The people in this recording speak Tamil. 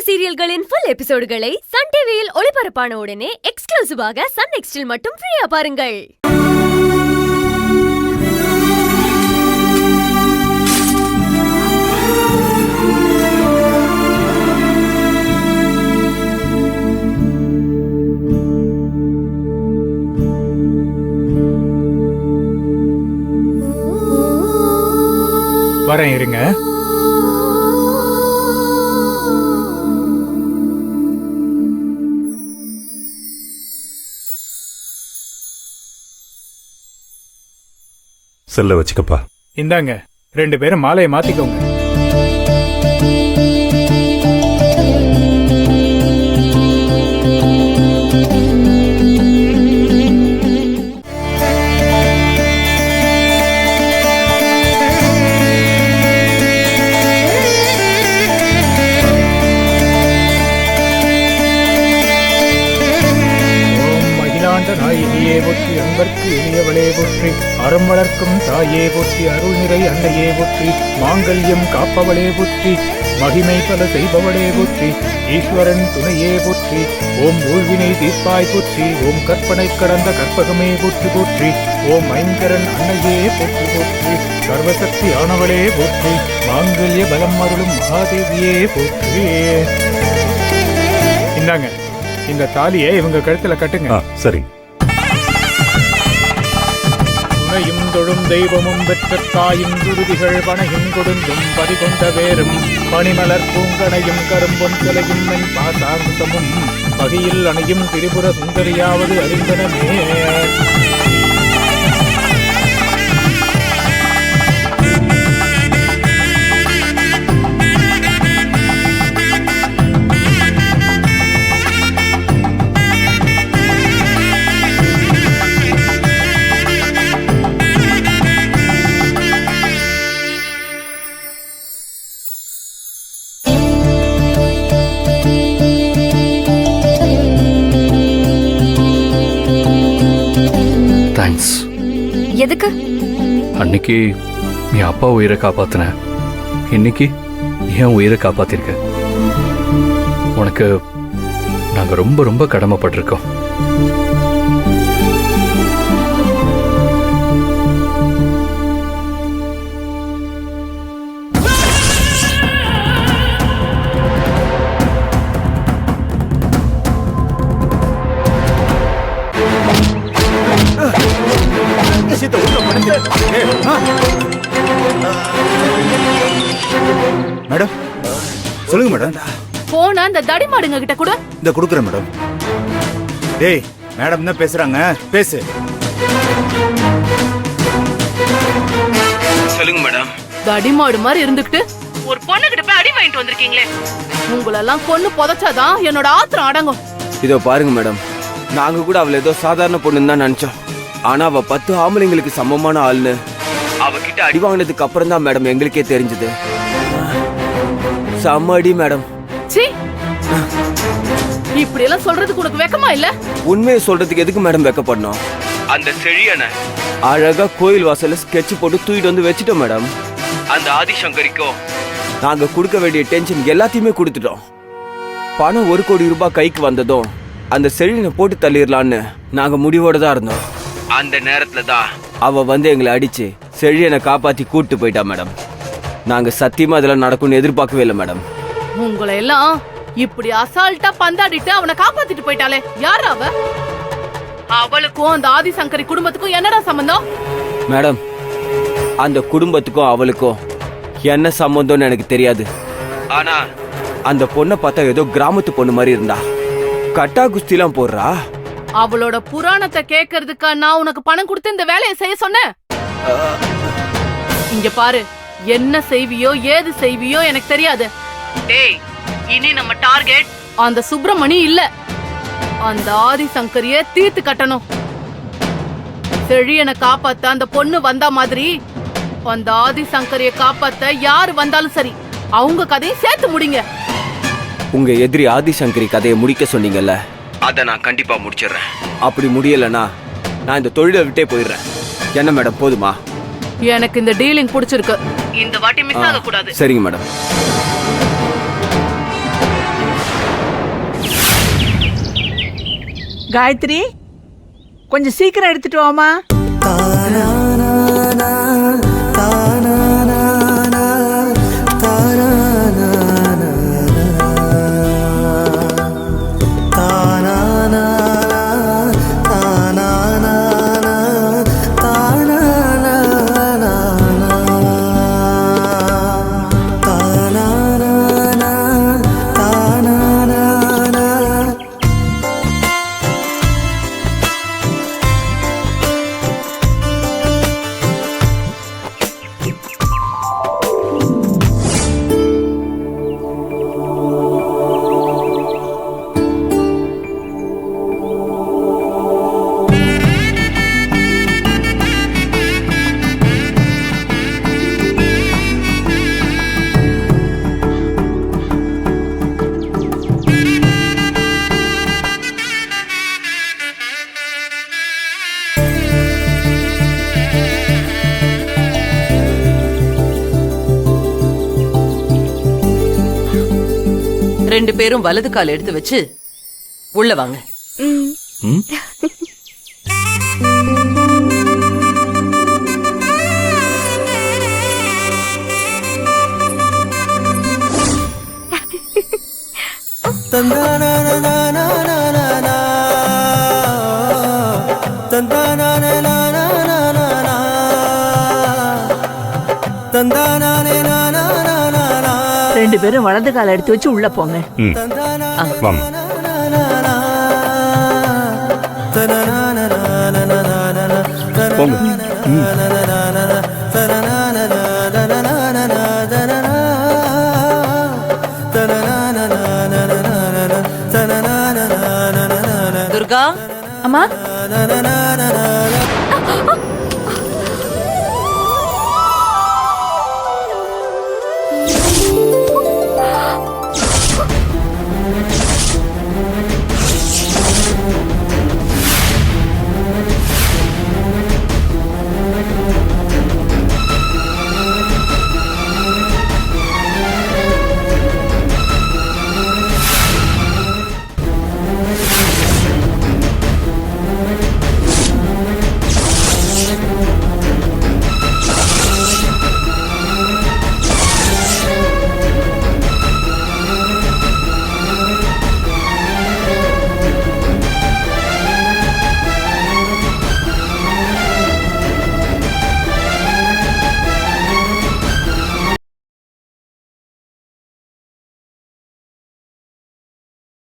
சீரியல்களின் ஃபுல் எபிசோடுகளை சன் டிவியில் ஒளிபரப்பான உடனே எக்ஸ்க்ளூசிவாக சன் நெக்ஸ்டில் மட்டும் ஃப்ரீயா பாருங்கள். வரேன் இருங்க. செல்ல வச்சுக்கப்பா. இந்தாங்க, 2 பேரும் மாலையை மாத்திக்கோங்க. நாயகியே போற்றி, அன்பர்க்கு இளையவளே போற்றி, அறம் வளர்க்கும் தாயே போற்றி, அருள் நிறை அன்னையே போற்றி, மாங்கல்யம் காப்பவளே போற்றி, மகிமை பல செய்பவளே போற்றி, ஈஸ்வரன் துணையே போற்றி, ஓம் ஊழ்வினை தீர்ப்பாய் போற்றி, ஓம் கற்பனை கடந்த கற்பகமே போற்றி போற்றி, ஓம் ஐங்கரன் அன்னையே போற்றி போற்றி, சர்வசக்தி ஆனவளே போற்றி, மாங்கல்ய பலம் அருளும் மகாதேவியே போற்றி. இந்தாங்க, இந்த தாலியை இவங்க கழுத்துல கட்டுங்க. சரி. துணையும் தொழும் தெய்வமும் பெற்ற தாயும் துருதிகள் பனையும் கொடுந்தும் பதிகொண்ட வேறும் பனிமலர் பூங்கனையும் கரும்பொன் சிலையும் மென் பாசாங்குதமும் பகையில் அணையும் திரிபுர சுந்தரியாவது அறிந்தனமே. தேங்க்ஸ். எதுக்கு? அன்னைக்கு என் அப்பா உயிரை காப்பாத்தின, இன்னைக்கு என் உயிரை காப்பாத்திருக்க. உனக்கு நாங்க ரொம்ப ரொம்ப கடமைப்பட்டிருக்கோம். மேடம் சொல்லுங்க மேடம். போனா அந்த தடிமாடுங்க கிட்ட கூட இந்த குடுக்குறேன் மேடம். டேய், மேடம் தான் பேசுறாங்க, பேசு. சொல்லுங்க மேடம். தடிமாடு மாதிரி இருந்துகிட்டு ஒரு பொண்ணு கிட்ட போய் அடி வாங்கிட்டு வந்திருக்கீங்களே, உங்களெல்லாம் கொன்னு புதைச்சாதான் என்னோட ஆத்திரம் அடங்கும். இதோ பாருங்க மேடம், நாங்க கூட அவளை ஏதோ சாதாரண பொண்ணுன்னு தான் நினைச்சோம். ஆனா அவ 10 ஆம்பளைங்களுக்கு சமமான ஆள்னு அவகிட்ட அடி வாங்கினதுக்கு அப்புறம் தான் மேடம் எங்களுக்கே தெரிஞ்சது. செம்ம அடி மேடம். சீ, இப்படி எல்லாம் சொல்றதுக்கு உனக்கு வெக்கமா இல்ல? உண்மையை சொல்றதுக்கு எதுக்கு மேடம் வெக்கப்படணும்? அந்த செழியனை அழகா கோயில் வாசல்ல ஸ்கெட்ச் போட்டு தூக்கிட்டு வந்து வச்சுட்டோம் மேடம். அந்த ஆதிசங்கரிக்கும் நாங்க கொடுக்க வேண்டிய டென்ஷன் எல்லாத்தையுமே கொடுத்துட்டோம். பணம் 1 கோடி ரூபாய் கைக்கு வந்ததும் அந்த செழியனை போட்டு தள்ளிடலான்னு நாங்க முடிவோட தான் இருந்தோம். அந்த நேரத்துல தான் அவ வந்து எங்களை அடிச்சு செழியனை காப்பாத்தி கூட்டு போயிட்டா மேடம். நாங்க சத்தியமா அதெல்லாம் நடக்கும்னு எதிர்பார்க்கவே இல்லை மேடம். உங்களை எல்லாம் இப்படி அசால்ட்டா பந்தாடிட்டு அவனை காப்பாத்திட்டு போயிட்டாலே, யார் அவ? அவளுக்கும் அந்த ஆதிசங்கரி குடும்பத்துக்கும் என்னடா சம்பந்தம்? மேடம், அந்த குடும்பத்துக்கும் அவளுக்கும் என்ன சம்பந்தம்னு எனக்கு தெரியாது. ஆனா அந்த பொண்ணை பார்த்தா ஏதோ கிராமத்து பொண்ணு மாதிரி இருந்தா. கட்டா குஸ்திலாம் போடுறா. அவளோட புராணத்தை கேட்கறதுக்கா நான் உனக்கு பணம் கொடுத்து இந்த வேலையை செய்ய சொன்னேன்? இங்க பாரு, என்ன செய்வியோ ஏது செய்வியோ எனக்கு தெரியாது. டேய், இனி நம்ம டார்கெட் அந்த சுப்பிரமணி இல்ல, அந்த ஆதிசங்கரிய தீர்த்து கட்டணும். செழியனை காப்பாத்த அந்த பொண்ணு வந்தா மாதிரி அந்த ஆதிசங்கரிய காப்பாத்த யாரு வந்தாலும் சரி, அவங்க கதையை சேர்த்து முடிங்க. உங்க எதிரி ஆதிசங்கரி கதையை முடிக்க சொன்னீங்கல்ல, அதை நான் கண்டிப்பா முடிச்சிடுறேன். அப்படி முடியலன்னா நான் இந்த தொழிலை விட்டே போயிடுறேன். என்ன மேடம், போதுமா? எனக்கு இந்த டீலிங் பிடிச்சிருக்கு. இந்த வாட்டி மிஸ் ஆக கூடாது. சரிங்க மேடம். காயத்ரி கொஞ்சம் சீக்கிரம் எடுத்துட்டு வாமா. ரெண்டு பேரும் வலது கால் எடுத்து வச்சு உள்ள வாங்க. ம்? ரெண்டு பேரும் வலது கால எடுத்து வச்சு உள்ள போங்க. ம். வாம்மா. போங்க. ம். துர்கா அம்மா